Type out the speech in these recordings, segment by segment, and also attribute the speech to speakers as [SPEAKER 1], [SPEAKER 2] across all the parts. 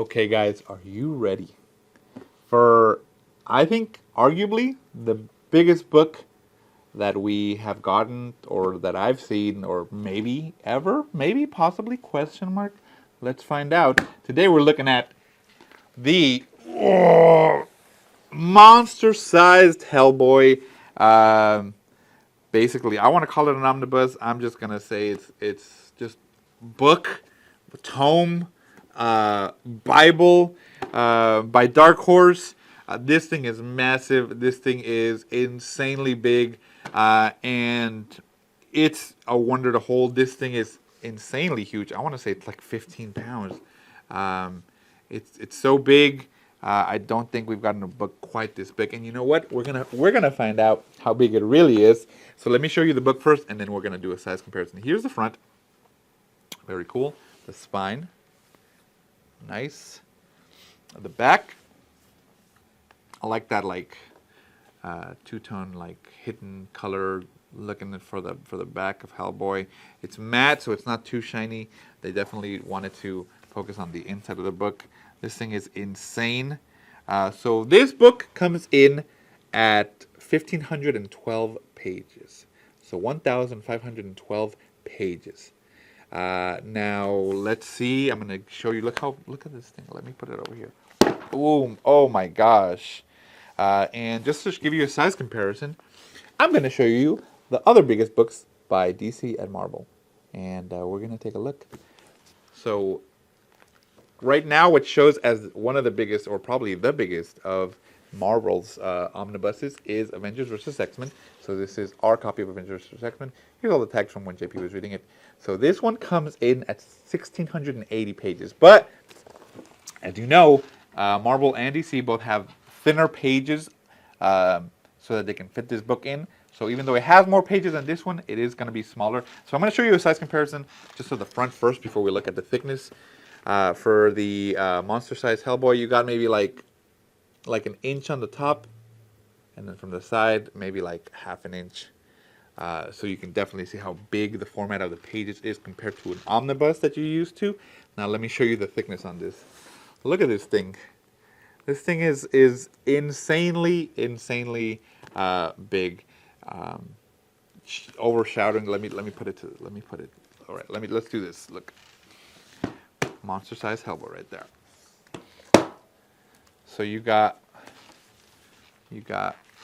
[SPEAKER 1] Okay, guys, are you ready for, I think, arguably the biggest book that we have gotten or that I've seen or maybe ever, maybe possibly, question mark? Let's find out. Today we're looking at the monster-sized Hellboy. Basically, I want to call it an omnibus. I'm just gonna say it's just book, tome, Bible by Dark Horse. This thing is massive. This thing is insanely big, and it's a wonder to hold. This thing is insanely huge. I want to say it's like 15 pounds. It's so big. I don't think we've gotten a book quite this big. And you know what? We're gonna find out how big it really is. So let me show you the book first, and then we're gonna do a size comparison. Here's the front. Very cool. The spine. Nice. The back. I like that two-tone hidden color looking for the back of Hellboy. It's matte, so it's not too shiny. They definitely wanted to focus on the inside of the book. This thing is insane. So this book comes in at 1,512 pages. So 1,512 pages. Now let's see. I'm gonna show you. Look at this thing. Let me put it over here. Boom! Oh my gosh! And just to give you a size comparison, I'm gonna show you the other biggest books by DC and Marvel, and we're gonna take a look. So right now, what shows as one of the biggest, or probably the biggest, of Marvel's omnibuses is Avengers vs. X-Men. So this is our copy of Avengers vs. X-Men. Here's all the tags from when JP was reading it. So this one comes in at 1,680 pages. But, as you know, Marvel and DC both have thinner pages so that they can fit this book in. So even though it has more pages than this one, it is going to be smaller. So I'm going to show you a size comparison just of the front first before we look at the thickness. For the monster-sized Hellboy, you got maybe like an inch on the top, and then from the side, maybe like half an inch. So you can definitely see how big the format of the pages is compared to an omnibus that you're used to. Now let me show you the thickness on this. Look at this thing. This thing is insanely big, overshadowing. Let me put it. All right. Let's do this. Look. Monster-sized Hellboy right there. So you got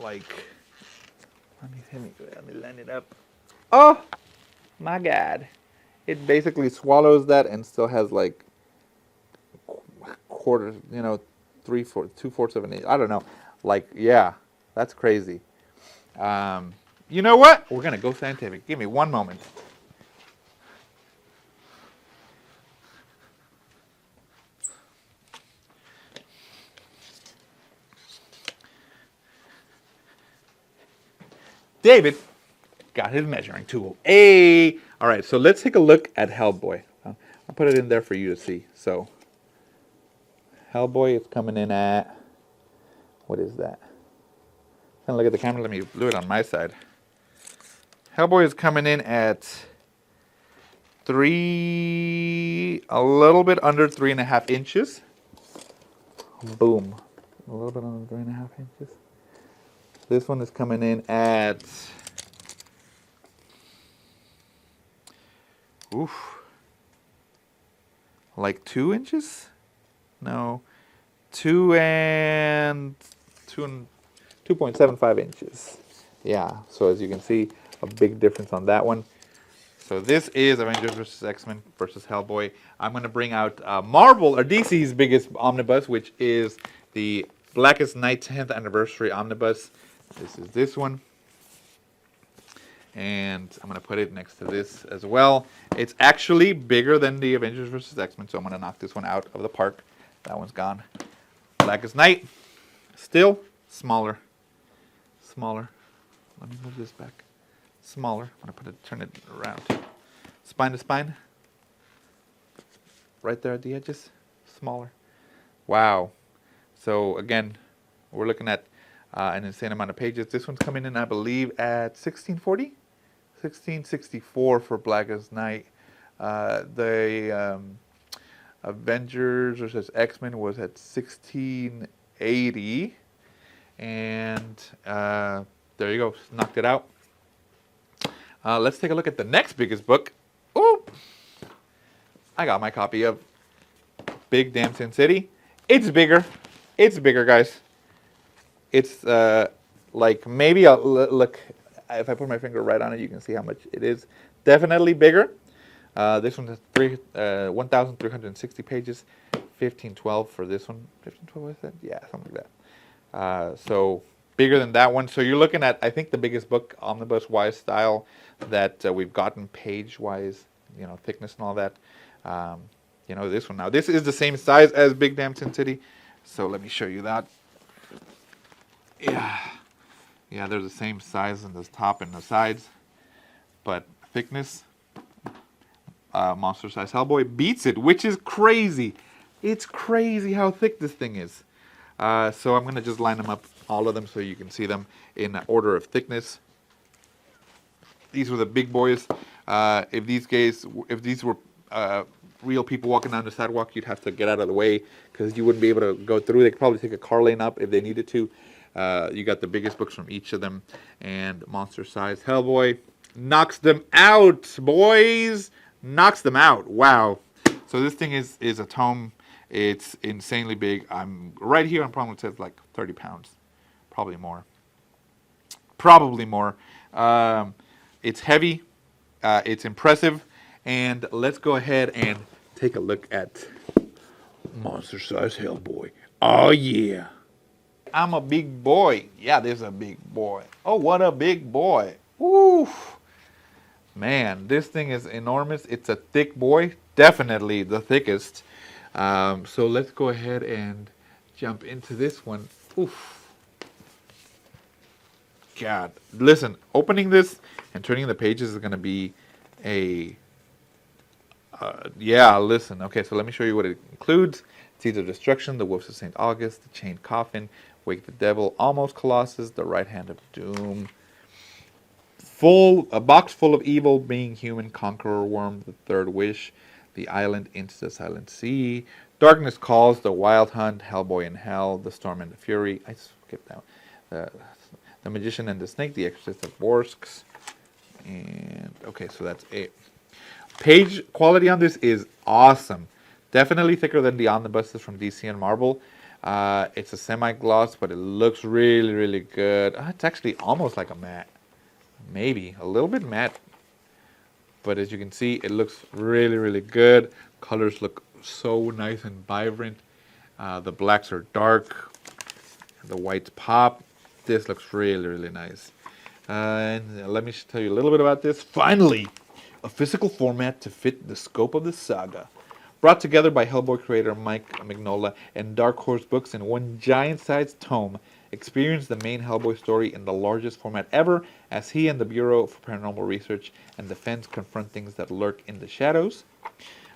[SPEAKER 1] like, let me line it up. Oh my God! It basically swallows that and still has like quarters, 2/4 of an inch. I don't know. Like, yeah, that's crazy. You know what? We're gonna go scientific. Give me one moment. David got his measuring tool. Hey! All right, so let's take a look at Hellboy. I'll put it in there for you to see. So, Hellboy is coming in at, what is that? Kind of look at the camera. Let me do it on my side. Hellboy is coming in at a little bit under 3.5 inches. Boom. A little bit under 3.5 inches. This one is coming in at, like 2 inches? No, 2.75 inches. Yeah, so as you can see, a big difference on that one. So this is Avengers vs. X-Men versus Hellboy. I'm going to bring out Marvel, or DC's biggest omnibus, which is the Blackest Night 10th Anniversary Omnibus. This is this one. And I'm going to put it next to this as well. It's actually bigger than the Avengers vs. X-Men, so I'm going to knock this one out of the park. That one's gone. Blackest Night, still smaller. Smaller. Let me move this back. Smaller. I'm going to turn it around. Spine to spine. Right there at the edges. Smaller. Wow. So again, we're looking at an insane amount of pages. This one's coming in, I believe, at 1640? 1664 for Blackest Night. The Avengers versus X-Men was at 1680. And there you go. Knocked it out. Let's take a look at the next biggest book. Ooh! I got my copy of Big Damn Sin City. It's bigger. It's bigger, guys. It's like maybe look. If I put my finger right on it, you can see how much it is. Definitely bigger. This one has 1,360 pages. 1512 for this one. 1512 was that? Yeah, something like that. So bigger than that one. So you're looking at, I think, the biggest book omnibus-wise style that we've gotten page-wise, thickness and all that. This one now. This is the same size as Big Damn Sin City. So let me show you that. Yeah, they're the same size in the top and the sides, but thickness, monster size Hellboy beats it, which is crazy. It's crazy how thick this thing is. So I'm gonna just line them up, all of them, so you can see them in order of thickness. These were the big boys. If these were real people walking down the sidewalk, you'd have to get out of the way because you wouldn't be able to go through. They could probably take a car lane up if they needed to. You got the biggest books from each of them, and monster size Hellboy knocks them out, boys. Knocks them out. Wow. So this thing is a tome. It's insanely big. I'm right here on problem. It says like 30 pounds, probably more. It's heavy. It's impressive. And let's go ahead and take a look at monster size Hellboy. Oh yeah. I'm a big boy. Yeah, there's a big boy. Oh, what a big boy. Woo. Man, this thing is enormous. It's a thick boy. Definitely the thickest. So let's go ahead and jump into this one. Oof. God. Listen, opening this and turning the pages is going to be a... listen. Okay, so let me show you what it includes. Seeds of Destruction, the Wolves of St. August, the Chained Coffin, Wake the Devil, Almost Colossus, the Right Hand of Doom. A box full of evil, being human, Conqueror Worm, the Third Wish, the Island into the Silent Sea, Darkness Calls, the Wild Hunt, Hellboy in Hell, the Storm and the Fury. I skipped that. The Magician and the Snake, the Exorcist of Borsks. And okay, so that's it. Page quality on this is awesome. Definitely thicker than the omnibuses from DC and Marvel. It's a semi-gloss, but it looks really, really good. It's actually almost like a matte. Maybe a little bit matte. But as you can see, it looks really, really good. Colors look so nice and vibrant. The blacks are dark. The whites pop. This looks really, really nice. And let me tell you a little bit about this. Finally, a physical format to fit the scope of the saga. Brought together by Hellboy creator Mike Mignola and Dark Horse Books in one giant-sized tome, experience the main Hellboy story in the largest format ever as he and the Bureau for Paranormal Research and Defense confront things that lurk in the shadows.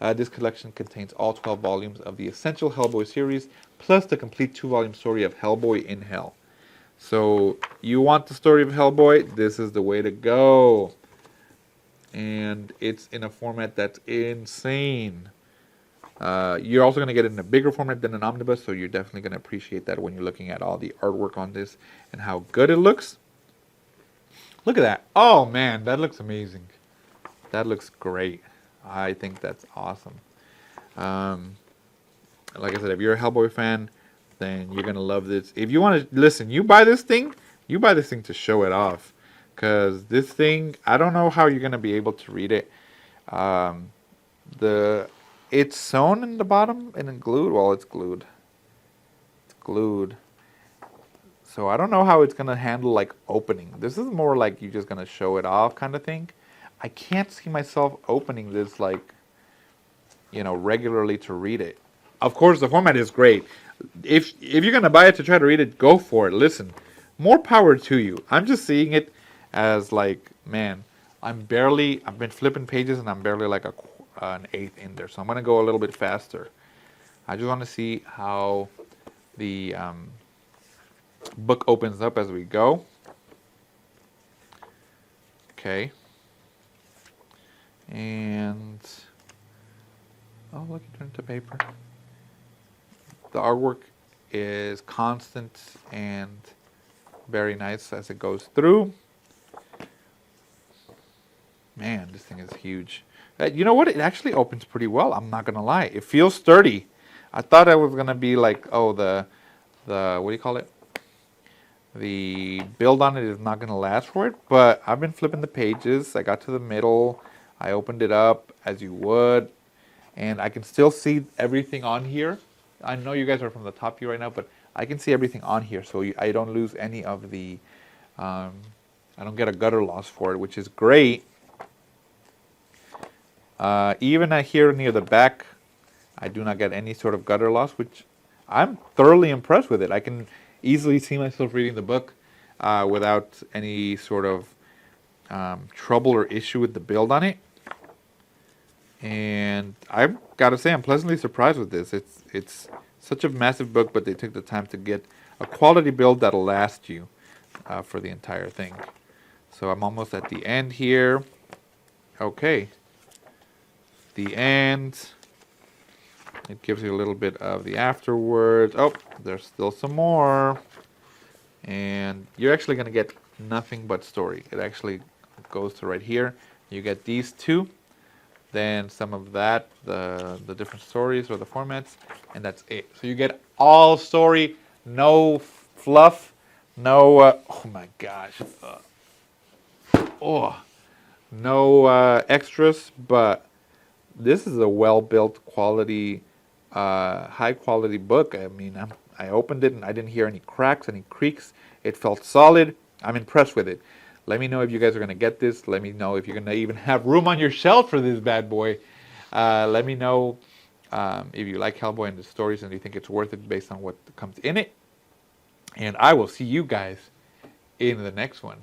[SPEAKER 1] This collection contains all 12 volumes of the essential Hellboy series, plus the complete 2-volume story of Hellboy in Hell. So, you want the story of Hellboy? This is the way to go. And it's in a format that's insane. You're also going to get it in a bigger format than an omnibus, so you're definitely going to appreciate that when you're looking at all the artwork on this and how good it looks. Look at that. Oh, man, that looks amazing. That looks great. I think that's awesome. Like I said, if you're a Hellboy fan, then you're going to love this. If you want to, listen, you buy this thing to show it off. Because this thing, I don't know how you're going to be able to read it. It's sewn in the bottom and then glued. Well, it's glued. It's glued. So I don't know how it's going to handle like opening. This is more like you're just going to show it off kind of thing. I can't see myself opening this like, regularly to read it. Of course, the format is great. If you're going to buy it to try to read it, go for it. Listen, more power to you. I'm just seeing it as like, man, I've been flipping pages and I'm barely like an eighth in there. So I'm going to go a little bit faster. I just want to see how the book opens up as we go. Okay. And Oh, look, it turned to paper. The artwork is constant and very nice as it goes through. Man, this thing is huge. You know what? It actually opens pretty well. I'm not gonna lie. It feels sturdy. I thought it was gonna be like, oh, the what do you call it? The build on it is not gonna last for it. But I've been flipping the pages. I got to the middle. I opened it up as you would, and I can still see everything on here. I know you guys are from the top view right now, but I can see everything on here, so I don't lose any of the. I don't get a gutter loss for it, which is great. Even here near the back, I do not get any sort of gutter loss, which I'm thoroughly impressed with it. I can easily see myself reading the book without any sort of trouble or issue with the build on it. And I've got to say, I'm pleasantly surprised with this. It's such a massive book, but they took the time to get a quality build that'll last you for the entire thing. So I'm almost at the end here. Okay. The end. It gives you a little bit of the afterwards. Oh, there's still some more. And you're actually going to get nothing but story. It actually goes to right here. You get these two. Then some of that, the different stories or the formats, and that's it. So you get all story, no fluff, no, oh my gosh, no extras, but this is a well-built quality, high-quality book. I mean, I opened it and I didn't hear any cracks, any creaks. It felt solid. I'm impressed with it. Let me know if you guys are going to get this. Let me know if you're going to even have room on your shelf for this bad boy. Let me know if you like Hellboy and the stories and you think it's worth it based on what comes in it. And I will see you guys in the next one.